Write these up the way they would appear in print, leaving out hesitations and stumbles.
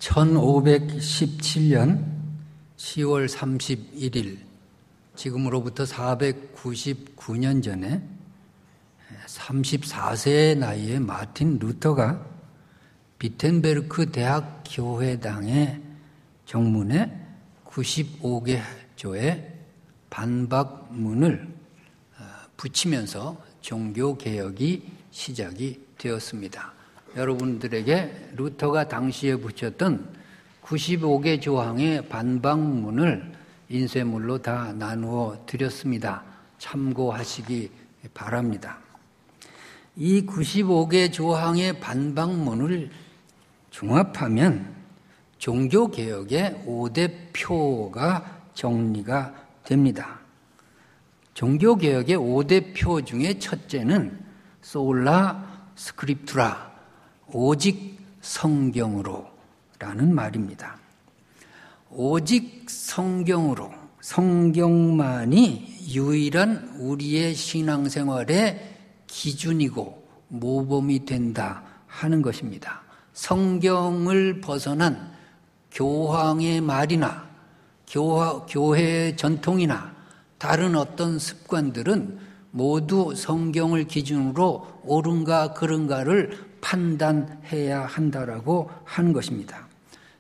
1517년 10월 31일, 지금으로부터 499년 전에 34세의 나이에 마틴 루터가 비텐베르크 대학 교회당의 정문에 95개 조의 반박문을 붙이면서 종교개혁이 시작이 되었습니다. 여러분들에게 루터가 당시에 붙였던 95개 조항의 반박문을 인쇄물로 다 나누어 드렸습니다. 참고하시기 바랍니다. 이 95개 조항의 반박문을 종합하면 종교개혁의 5대 표가 정리가 됩니다. 종교개혁의 5대 표 중에 첫째는 솔라 스크립투라, 오직 성경으로 라는 말입니다. 오직 성경으로, 성경만이 유일한 우리의 신앙생활의 기준이고 모범이 된다 하는 것입니다. 성경을 벗어난 교황의 말이나 교회의 전통이나 다른 어떤 습관들은 모두 성경을 기준으로 옳은가 그른가를 판단해야 한다라고 하는 것입니다.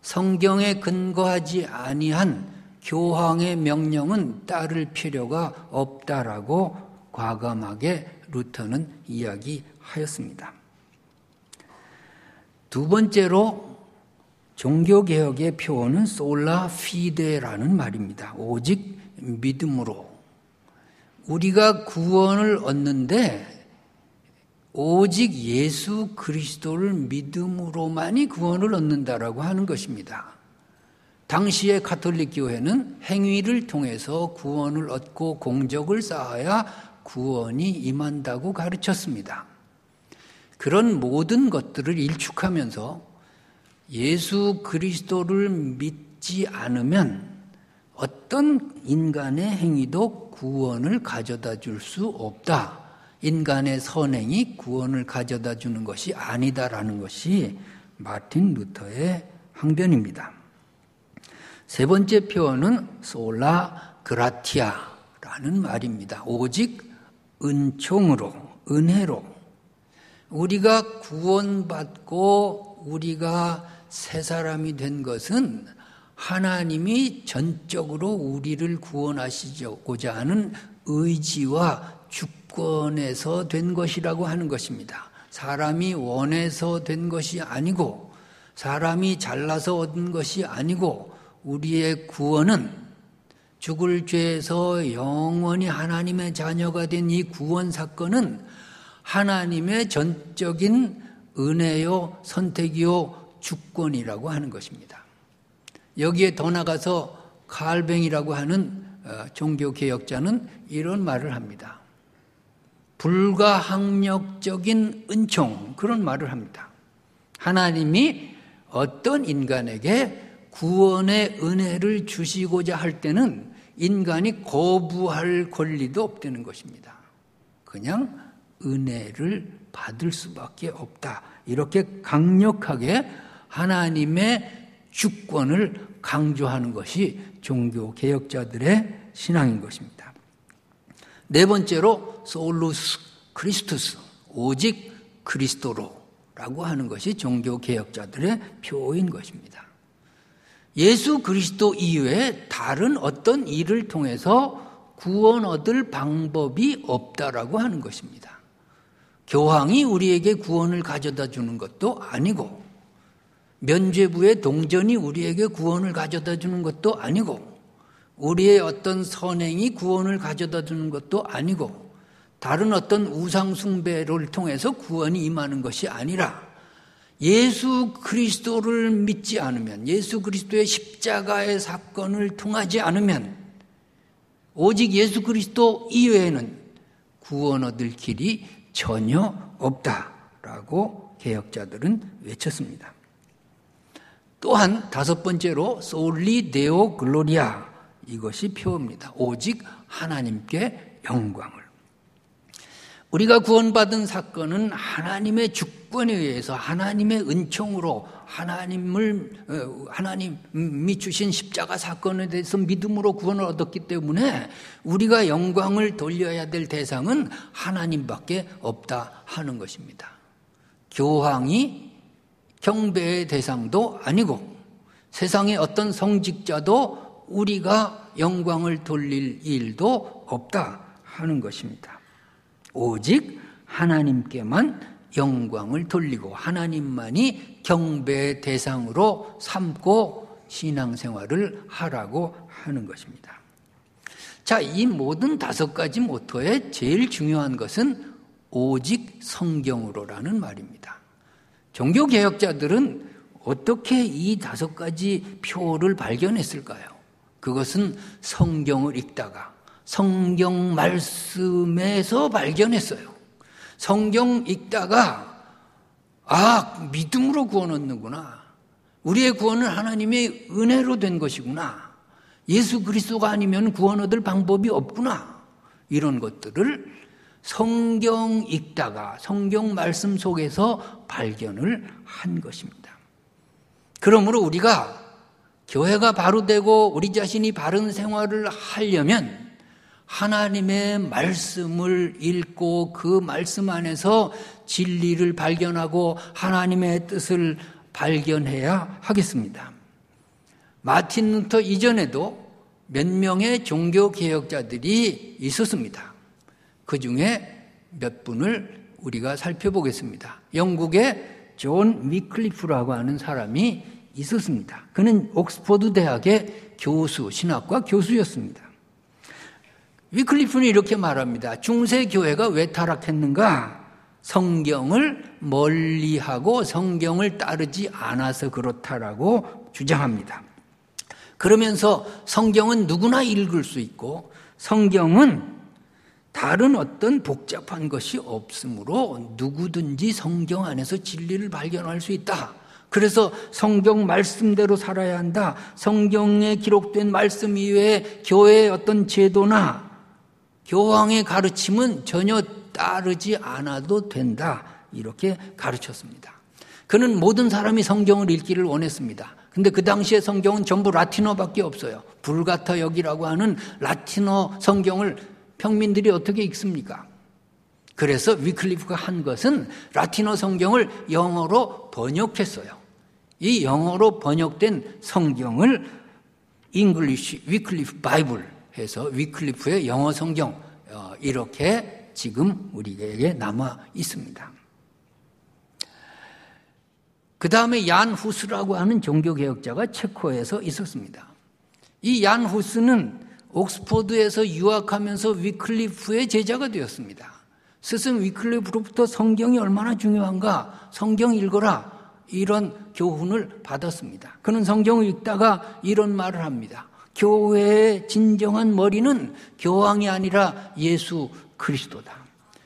성경에 근거하지 아니한 교황의 명령은 따를 필요가 없다라고 과감하게 루터는 이야기하였습니다. 두 번째로 종교개혁의 표어는 솔라 피데라는 말입니다. 오직 믿음으로. 우리가 구원을 얻는데 오직 예수 그리스도를 믿음으로만이 구원을 얻는다라고 하는 것입니다. 당시의 가톨릭 교회는 행위를 통해서 구원을 얻고 공적을 쌓아야 구원이 임한다고 가르쳤습니다. 그런 모든 것들을 일축하면서 예수 그리스도를 믿지 않으면 어떤 인간의 행위도 구원을 가져다 줄 수 없다. 인간의 선행이 구원을 가져다 주는 것이 아니다라는 것이 마틴 루터의 항변입니다. 세 번째 표현은 솔라 그라티아라는 말입니다. 오직 은총으로, 은혜로. 우리가 구원받고 우리가 새 사람이 된 것은 하나님이 전적으로 우리를 구원하시고자 하는 의지와 주권에서 된 것이라고 하는 것입니다. 사람이 원해서 된 것이 아니고 사람이 잘나서 얻은 것이 아니고 우리의 구원은 죽을 죄에서 영원히 하나님의 자녀가 된 이 구원 사건은 하나님의 전적인 은혜요, 선택이요, 주권이라고 하는 것입니다. 여기에 더 나가서 칼뱅이라고 하는 종교개혁자는 이런 말을 합니다. 불가항력적인 은총, 그런 말을 합니다. 하나님이 어떤 인간에게 구원의 은혜를 주시고자 할 때는 인간이 거부할 권리도 없다는 것입니다. 그냥 은혜를 받을 수밖에 없다. 이렇게 강력하게 하나님의 주권을 강조하는 것이 종교개혁자들의 신앙인 것입니다. 네 번째로 솔루스 크리스투스, 오직 그리스도로라고 하는 것이 종교개혁자들의 표인 것입니다. 예수 그리스도 이외에 다른 어떤 일을 통해서 구원 얻을 방법이 없다라고 하는 것입니다. 교황이 우리에게 구원을 가져다 주는 것도 아니고 면죄부의 동전이 우리에게 구원을 가져다 주는 것도 아니고 우리의 어떤 선행이 구원을 가져다 주는 것도 아니고 다른 어떤 우상 숭배를 통해서 구원이 임하는 것이 아니라 예수 그리스도를 믿지 않으면, 예수 그리스도의 십자가의 사건을 통하지 않으면 오직 예수 그리스도 이외에는 구원 얻을 길이 전혀 없다라고 개혁자들은 외쳤습니다. 또한 다섯 번째로 솔리 데오 글로리아, 이것이 표입니다. 오직 하나님께 영광을. 우리가 구원받은 사건은 하나님의 주권 특권에 의해서 하나님의 은총으로 하나님이 주신 십자가 사건에 대해서 믿음으로 구원을 얻었기 때문에 우리가 영광을 돌려야 될 대상은 하나님밖에 없다 하는 것입니다. 교황이 경배의 대상도 아니고 세상의 어떤 성직자도 우리가 영광을 돌릴 일도 없다 하는 것입니다. 오직 하나님께만 영광을 돌리고 하나님만이 경배의 대상으로 삼고 신앙생활을 하라고 하는 것입니다. 자, 이 모든 5가지 모토에 제일 중요한 것은 오직 성경으로라는 말입니다. 종교개혁자들은 어떻게 이 5가지 표를 발견했을까요? 그것은 성경을 읽다가 성경 말씀에서 발견했어요. 성경 읽다가 믿음으로 구원 얻는구나. 우리의 구원은 하나님의 은혜로 된 것이구나. 예수 그리스도가 아니면 구원 얻을 방법이 없구나. 이런 것들을 성경 읽다가 성경 말씀 속에서 발견을 한 것입니다. 그러므로 우리가 교회가 바로 되고 우리 자신이 바른 생활을 하려면 하나님의 말씀을 읽고 그 말씀 안에서 진리를 발견하고 하나님의 뜻을 발견해야 하겠습니다. 마틴 루터 이전에도 몇 명의 종교개혁자들이 있었습니다. 그 중에 몇 분을 우리가 살펴보겠습니다. 영국의 존 위클리프라고 하는 사람이 있었습니다. 그는 옥스퍼드 대학의 교수, 신학과 교수였습니다. 위클리프는 이렇게 말합니다. 중세 교회가 왜 타락했는가? 성경을 멀리하고 성경을 따르지 않아서 그렇다라고 주장합니다. 그러면서 성경은 누구나 읽을 수 있고 성경은 다른 어떤 복잡한 것이 없으므로 누구든지 성경 안에서 진리를 발견할 수 있다. 그래서 성경 말씀대로 살아야 한다. 성경에 기록된 말씀 이외에 교회의 어떤 제도나 교황의 가르침은 전혀 따르지 않아도 된다. 이렇게 가르쳤습니다. 그는 모든 사람이 성경을 읽기를 원했습니다. 근데 그 당시에 성경은 전부 라틴어밖에 없어요. 불가타 역이라고 하는 라틴어 성경을 평민들이 어떻게 읽습니까? 그래서 위클리프가 한 것은 라틴어 성경을 영어로 번역했어요. 이 영어로 번역된 성경을 English Wycliffe Bible 해서 위클리프의 영어 성경 이렇게 지금 우리에게 남아 있습니다. 그 다음에 얀 후스라고 하는 종교개혁자가 체코에서 있었습니다. 이 얀 후스는 옥스퍼드에서 유학하면서 위클리프의 제자가 되었습니다. 스승 위클리프로부터 성경이 얼마나 중요한가, 성경 읽어라, 이런 교훈을 받았습니다. 그는 성경을 읽다가 이런 말을 합니다. 교회의 진정한 머리는 교황이 아니라 예수 그리스도다.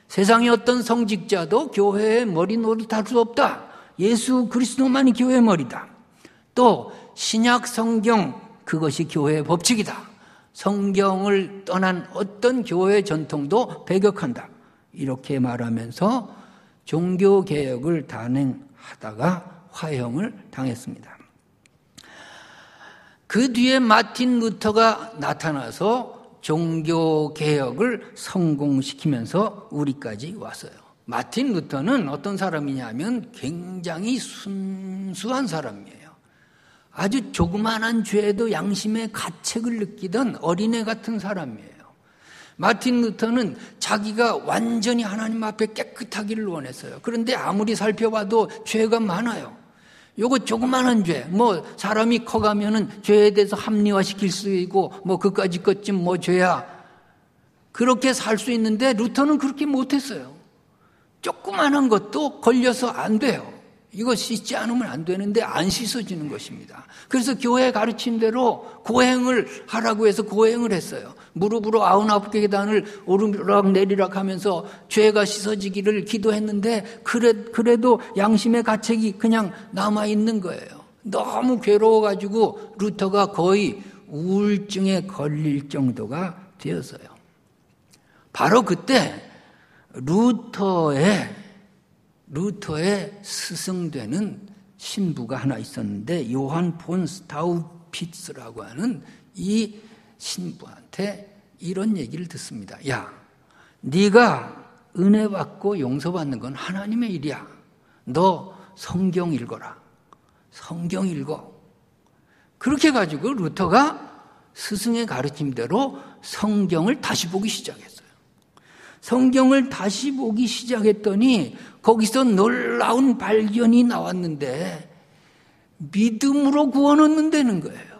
세상의 어떤 성직자도 교회의 머리 노릇할 수 없다. 예수 그리스도만이 교회의 머리다. 또 신약 성경, 그것이 교회의 법칙이다. 성경을 떠난 어떤 교회의 전통도 배격한다. 이렇게 말하면서 종교개혁을 단행하다가 화형을 당했습니다. 그 뒤에 마틴 루터가 나타나서 종교개혁을 성공시키면서 우리까지 왔어요. 마틴 루터는 어떤 사람이냐면 굉장히 순수한 사람이에요. 아주 조그만한 죄에도 양심의 가책을 느끼던 어린애 같은 사람이에요. 마틴 루터는 자기가 완전히 하나님 앞에 깨끗하기를 원했어요. 그런데 아무리 살펴봐도 죄가 많아요. 요거 조그만한 죄, 사람이 커가면은 죄에 대해서 합리화시킬 수 있고, 그까짓 것쯤 죄야. 그렇게 살 수 있는데 루터는 그렇게 못했어요. 조그만한 것도 걸려서 안 돼요. 이거 씻지 않으면 안 되는데 안 씻어지는 것입니다. 그래서 교회 가르침대로 고행을 하라고 해서 고행을 했어요. 무릎으로 99개 계단을 오르락 내리락 하면서 죄가 씻어지기를 기도했는데 그래도 양심의 가책이 그냥 남아있는 거예요. 너무 괴로워가지고 루터가 거의 우울증에 걸릴 정도가 되었어요. 바로 그때 루터의 루터의 스승되는 신부가 하나 있었는데 요한 폰 스타우피츠라고 하는 이 신부한테 이런 얘기를 듣습니다. 야, 네가 은혜 받고 용서받는 건 하나님의 일이야. 너 성경 읽어라. 성경 읽어. 그렇게 가지고 루터가 스승의 가르침대로 성경을 다시 보기 시작했어요. 성경을 다시 보기 시작했더니 거기서 놀라운 발견이 나왔는데 믿음으로 구원 얻는다는 거예요.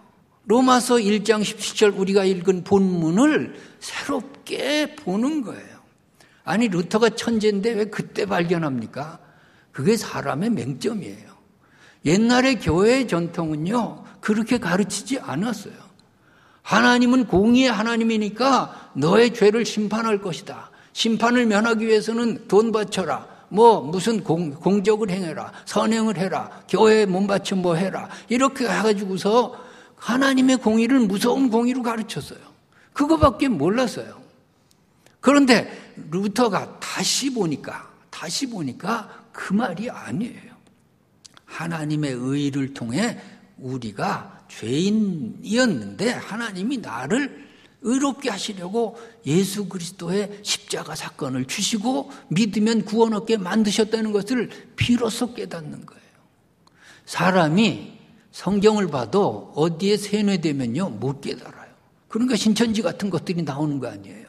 로마서 1장 17절 우리가 읽은 본문을 새롭게 보는 거예요. 아니 루터가 천재인데 왜 그때 발견합니까? 그게 사람의 맹점이에요. 옛날의 교회의 전통은요 그렇게 가르치지 않았어요. 하나님은 공의의 하나님이니까 너의 죄를 심판할 것이다. 심판을 면하기 위해서는 돈 바쳐라. 무슨 공적을 행해라. 선행을 해라. 교회에 몸 바쳐 해라. 이렇게 해가지고서 하나님의 공의를 무서운 공의로 가르쳤어요. 그거밖에 몰랐어요. 그런데 루터가 다시 보니까 그 말이 아니에요. 하나님의 의를 통해 우리가 죄인이었는데 하나님이 나를 의롭게 하시려고 예수 그리스도의 십자가 사건을 주시고 믿으면 구원 얻게 만드셨다는 것을 비로소 깨닫는 거예요. 사람이 성경을 봐도 어디에 세뇌되면요 못 깨달아요. 그러니까 신천지 같은 것들이 나오는 거 아니에요.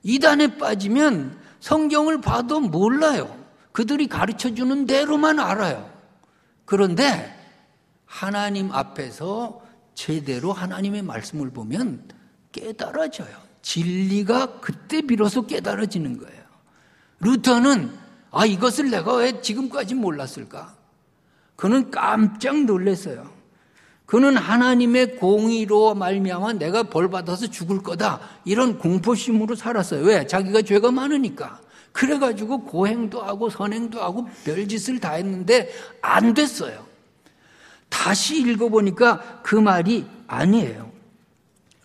이단에 빠지면 성경을 봐도 몰라요. 그들이 가르쳐주는 대로만 알아요. 그런데 하나님 앞에서 제대로 하나님의 말씀을 보면 깨달아져요. 진리가 그때 비로소 깨달아지는 거예요. 루터는 이것을 내가 왜 지금까지 몰랐을까? 그는 깜짝 놀랐어요. 그는 하나님의 공의로 말미암아 내가 벌받아서 죽을 거다 이런 공포심으로 살았어요. 왜? 자기가 죄가 많으니까. 그래가지고 고행도 하고 선행도 하고 별짓을 다 했는데 안 됐어요. 다시 읽어보니까 그 말이 아니에요.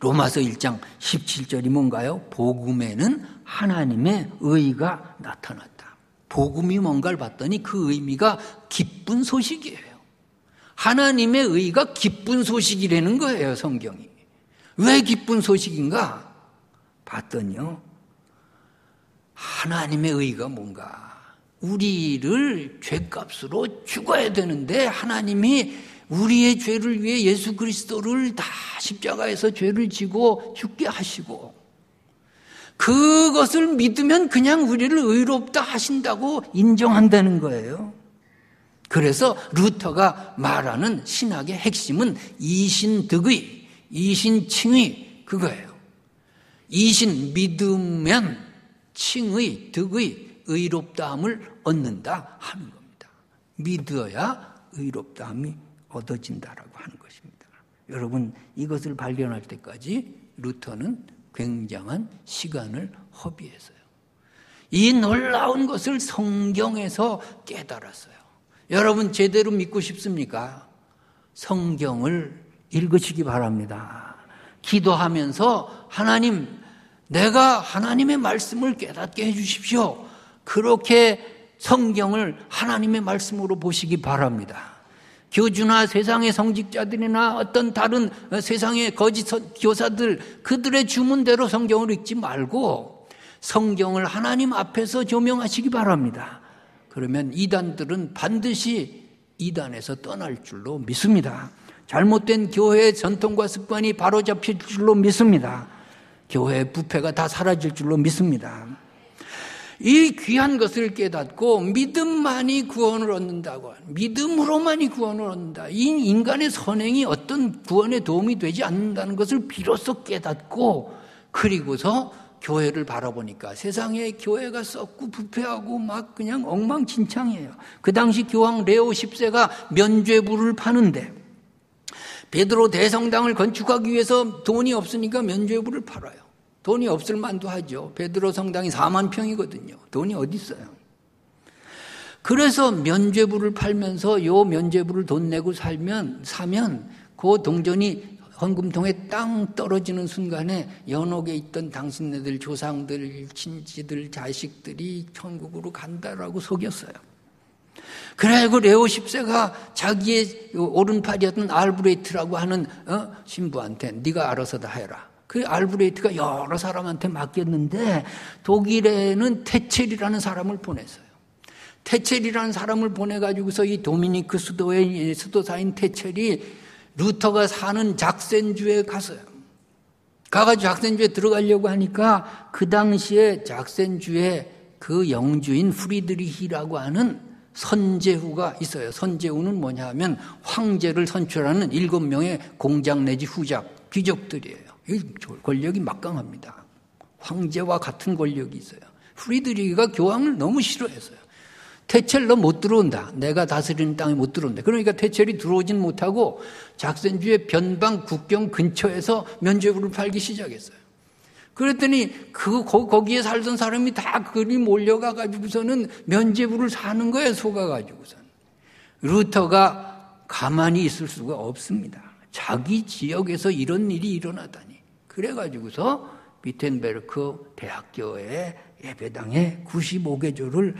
로마서 1장 17절이 뭔가요? 복음에는 하나님의 의가 나타났다. 복음이 뭔가를 봤더니 그 의미가 기쁜 소식이에요. 하나님의 의가 기쁜 소식이라는 거예요, 성경이. 왜 기쁜 소식인가? 봤더니요. 하나님의 의가 뭔가? 우리를 죄값으로 죽어야 되는데 하나님이 우리의 죄를 위해 예수 그리스도를 다 십자가에서 죄를 지고 죽게 하시고 그것을 믿으면 그냥 우리를 의롭다 하신다고 인정한다는 거예요. 그래서 루터가 말하는 신학의 핵심은 이신득의, 이신칭의 그거예요. 이신 믿으면 칭의, 득의, 의롭다함을 얻는다 하는 겁니다. 믿어야 의롭다함이 얻어진다라고 하는 것입니다. 여러분 이것을 발견할 때까지 루터는 굉장한 시간을 허비했어요. 이 놀라운 것을 성경에서 깨달았어요. 여러분 제대로 믿고 싶습니까? 성경을 읽으시기 바랍니다. 기도하면서 하나님, 내가 하나님의 말씀을 깨닫게 해주십시오. 그렇게 성경을 하나님의 말씀으로 보시기 바랍니다. 교주나 세상의 성직자들이나 어떤 다른 세상의 거짓 교사들 그들의 주문대로 성경을 읽지 말고 성경을 하나님 앞에서 조명하시기 바랍니다. 그러면 이단들은 반드시 이단에서 떠날 줄로 믿습니다. 잘못된 교회의 전통과 습관이 바로잡힐 줄로 믿습니다. 교회의 부패가 다 사라질 줄로 믿습니다. 이 귀한 것을 깨닫고 믿음만이 구원을 얻는다고, 믿음으로만이 구원을 얻는다. 이 인간의 선행이 어떤 구원에 도움이 되지 않는다는 것을 비로소 깨닫고 그리고서 교회를 바라보니까 세상에 교회가 썩고 부패하고 막 그냥 엉망진창이에요. 그 당시 교황 레오 10세가 면죄부를 파는데 베드로 대성당을 건축하기 위해서 돈이 없으니까 면죄부를 팔아요. 돈이 없을 만도 하죠. 베드로 성당이 4만 평이거든요. 돈이 어디 있어요? 그래서 면죄부를 팔면서 요 면죄부를 돈 내고 사면 그 동전이 헌금통에 땅 떨어지는 순간에 연옥에 있던 당신네들 조상들, 친지들, 자식들이 천국으로 간다라고 속였어요. 그래고 레오 10세가 자기의 오른팔이었던 알브레이트라고 하는 신부한테 네가 알아서 다 해라. 그 알브레이트가 여러 사람한테 맡겼는데 독일에는 테첼이라는 사람을 보냈어요. 테첼이라는 사람을 보내가지고서 이 도미니크 수도의 수도사인 테첼이 루터가 사는 작센주에 갔어요. 가가지고 작센주에 들어가려고 하니까 그 당시에 작센주에 그 영주인 프리드리히라고 하는 선제후가 있어요. 선제후는 뭐냐 하면 황제를 선출하는 7명의 공작 내지 후작, 귀족들이에요. 권력이 막강합니다. 황제와 같은 권력이 있어요. 프리드리히가 교황을 너무 싫어했어요. 테첼 너 못 들어온다. 내가 다스리는 땅에 못 들어온다. 그러니까 테첼이 들어오진 못하고 작센주의 변방 국경 근처에서 면죄부를 팔기 시작했어요. 그랬더니 거기에 살던 사람이 다 그리 몰려가가지고서는 면죄부를 사는 거예요. 속아가지고서는. 루터가 가만히 있을 수가 없습니다. 자기 지역에서 이런 일이 일어나다니. 그래가지고서 비텐베르크 대학교의 예배당에 95개조를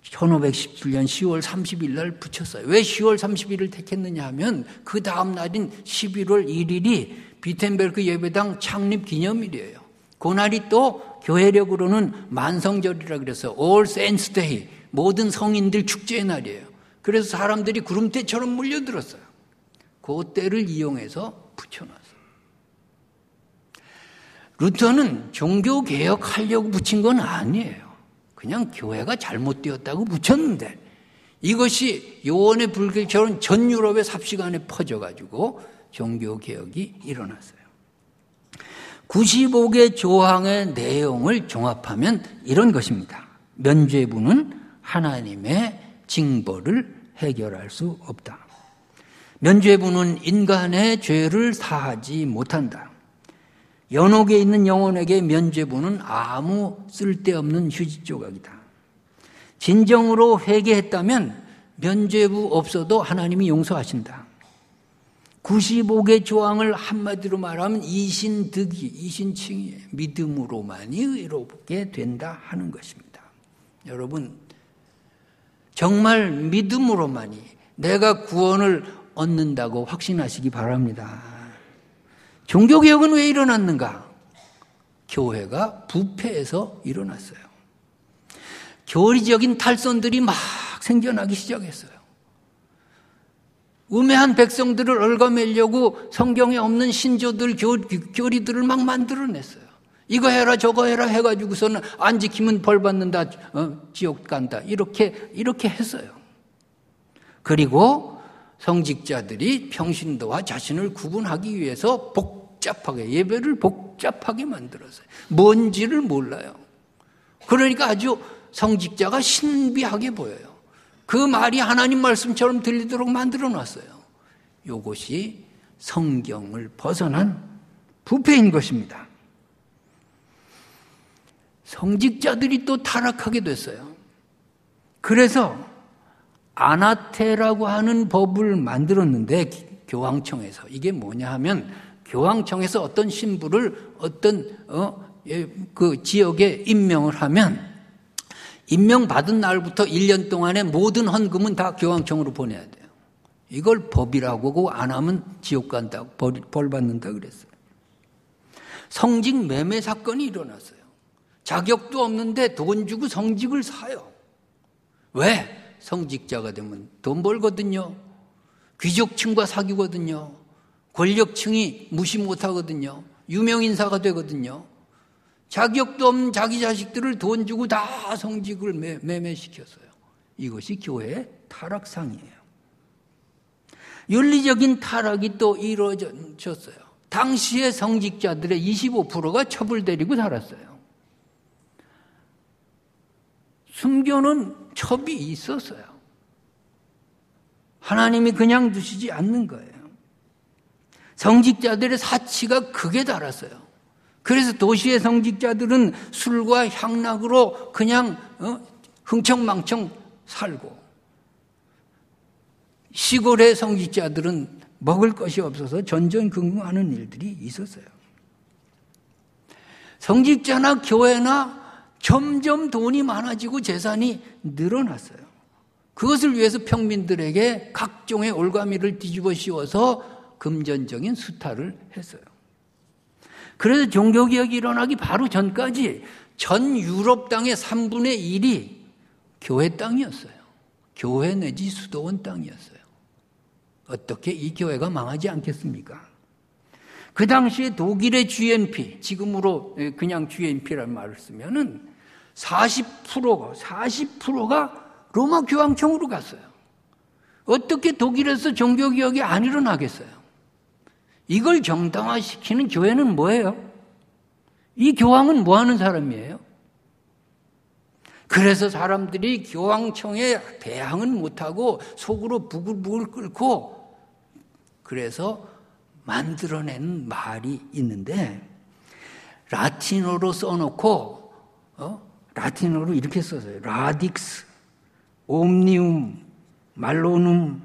1517년 10월 30일 날 붙였어요. 왜 10월 30일을 택했느냐 하면 그 다음 날인 11월 1일이 비텐베르크 예배당 창립 기념일이에요. 그날이 또 교회력으로는 만성절이라 그래서 All Saints Day, 모든 성인들 축제의 날이에요. 그래서 사람들이 구름대처럼 몰려들었어요. 그 때를 이용해서 붙여놨어요. 루터는 종교개혁하려고 붙인 건 아니에요. 그냥 교회가 잘못되었다고 붙였는데 이것이 요원의 불길처럼 전 유럽의 삽시간에 퍼져가지고 종교개혁이 일어났어요. 95개 조항의 내용을 종합하면 이런 것입니다. 면죄부는 하나님의 징벌을 해결할 수 없다. 면죄부는 인간의 죄를 사하지 못한다. 연옥에 있는 영혼에게 면죄부는 아무 쓸데없는 휴지 조각이다. 진정으로 회개했다면 면죄부 없어도 하나님이 용서하신다. 95개 조항을 한마디로 말하면 이신득이, 이신칭의예요. 믿음으로만이 의롭게 된다 하는 것입니다. 여러분, 정말 믿음으로만이 내가 구원을 얻는다고 확신하시기 바랍니다. 종교개혁은 왜 일어났는가? 교회가 부패해서 일어났어요. 교리적인 탈선들이 막 생겨나기 시작했어요. 우매한 백성들을 얽어매려고 성경에 없는 신조들, 교리들을 막 만들어냈어요. 이거 해라 저거 해라 해가지고서는 안 지키면 벌 받는다, 지옥 간다 이렇게 했어요. 그리고 성직자들이 평신도와 자신을 구분하기 위해서 복잡하게 예배를 복잡하게 만들었어요. 뭔지를 몰라요. 그러니까 아주 성직자가 신비하게 보여요. 그 말이 하나님 말씀처럼 들리도록 만들어놨어요. 이것이 성경을 벗어난 부패인 것입니다. 성직자들이 또 타락하게 됐어요. 그래서 아나테라고 하는 법을 만들었는데 교황청에서 이게 뭐냐 하면 교황청에서 어떤 신부를 어떤 그 지역에 임명을 하면 임명받은 날부터 1년 동안의 모든 헌금은 다 교황청으로 보내야 돼요. 이걸 법이라고 하고 안 하면 지옥 간다, 벌 받는다 그랬어요. 성직 매매 사건이 일어났어요. 자격도 없는데 돈 주고 성직을 사요. 왜? 성직자가 되면 돈 벌거든요. 귀족층과 사귀거든요. 권력층이 무시 못하거든요. 유명인사가 되거든요. 자격도 없는 자기 자식들을 돈 주고 다 성직을 매매시켰어요. 이것이 교회의 타락상이에요. 윤리적인 타락이 또 이루어졌어요. 당시의 성직자들의 25%가 첩을 데리고 살았어요. 순교는 첩이 있었어요. 하나님이 그냥 두시지 않는 거예요. 성직자들의 사치가 극에 달았어요. 그래서 도시의 성직자들은 술과 향락으로 그냥 흥청망청 살고 시골의 성직자들은 먹을 것이 없어서 전전긍긍하는 일들이 있었어요. 성직자나 교회나 점점 돈이 많아지고 재산이 늘어났어요. 그것을 위해서 평민들에게 각종의 올가미를 뒤집어 씌워서 금전적인 수탈을 했어요. 그래서 종교개혁이 일어나기 바로 전까지 전 유럽 땅의 3분의 1이 교회 땅이었어요. 교회 내지 수도원 땅이었어요. 어떻게 이 교회가 망하지 않겠습니까? 그 당시에 독일의 GNP, 지금으로 그냥 GNP라는 말을 쓰면은 40%가 로마 교황청으로 갔어요. 어떻게 독일에서 종교개혁이 안 일어나겠어요? 이걸 정당화시키는 교회는 뭐예요? 이 교황은 뭐 하는 사람이에요? 그래서 사람들이 교황청에 대항은 못하고 속으로 부글부글 끓고 그래서 만들어낸 말이 있는데 라틴어로 써놓고 라틴어로 이렇게 써서요. 라딕스 옴니움 말로눔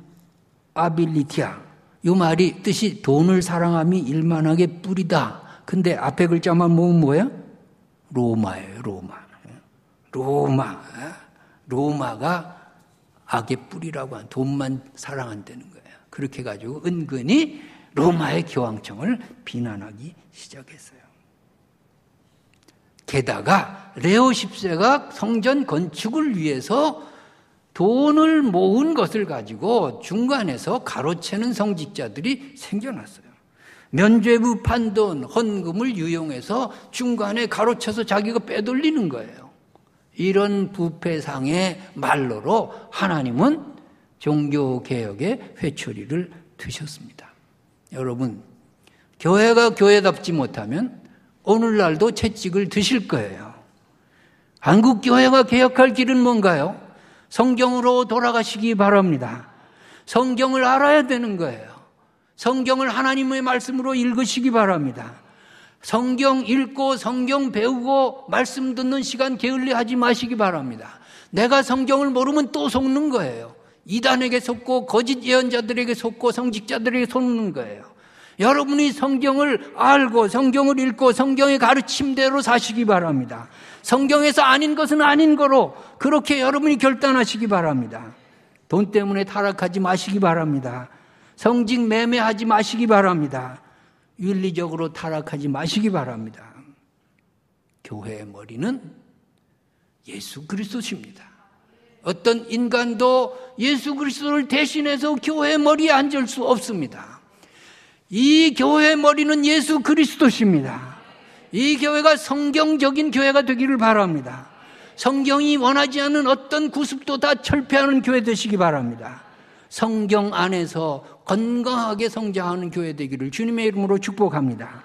아빌리티아. 이 말이 뜻이 돈을 사랑함이 일만하게 뿌리다. 근데 앞에 글자만 모으면 뭐예요? 로마예요. 로마가 악의 뿌리라고 한 돈만 사랑한다는 거예요. 그렇게 해가지고 은근히 로마의 교황청을 비난하기 시작했어요. 게다가 레오 10세가 성전 건축을 위해서 돈을 모은 것을 가지고 중간에서 가로채는 성직자들이 생겨났어요. 면죄부 판돈, 헌금을 유용해서 중간에 가로채서 자기가 빼돌리는 거예요. 이런 부패상의 말로로 하나님은 종교개혁의 회초리를 드셨습니다. 여러분, 교회가 교회답지 못하면 오늘날도 채찍을 드실 거예요. 한국교회가 개혁할 길은 뭔가요? 성경으로 돌아가시기 바랍니다. 성경을 알아야 되는 거예요. 성경을 하나님의 말씀으로 읽으시기 바랍니다. 성경 읽고 성경 배우고 말씀 듣는 시간 게을리하지 마시기 바랍니다. 내가 성경을 모르면 또 속는 거예요. 이단에게 속고 거짓 예언자들에게 속고 성직자들에게 속는 거예요. 여러분이 성경을 알고 성경을 읽고 성경의 가르침대로 사시기 바랍니다. 성경에서 아닌 것은 아닌 거로 그렇게 여러분이 결단하시기 바랍니다. 돈 때문에 타락하지 마시기 바랍니다. 성직 매매하지 마시기 바랍니다. 윤리적으로 타락하지 마시기 바랍니다. 교회의 머리는 예수 그리스도십니다. 어떤 인간도 예수 그리스도를 대신해서 교회의 머리에 앉을 수 없습니다. 이 교회의 머리는 예수 그리스도십니다. 이 교회가 성경적인 교회가 되기를 바랍니다. 성경이 원하지 않는 어떤 구습도 다 철폐하는 교회 되시기 바랍니다. 성경 안에서 건강하게 성장하는 교회 되기를 주님의 이름으로 축복합니다.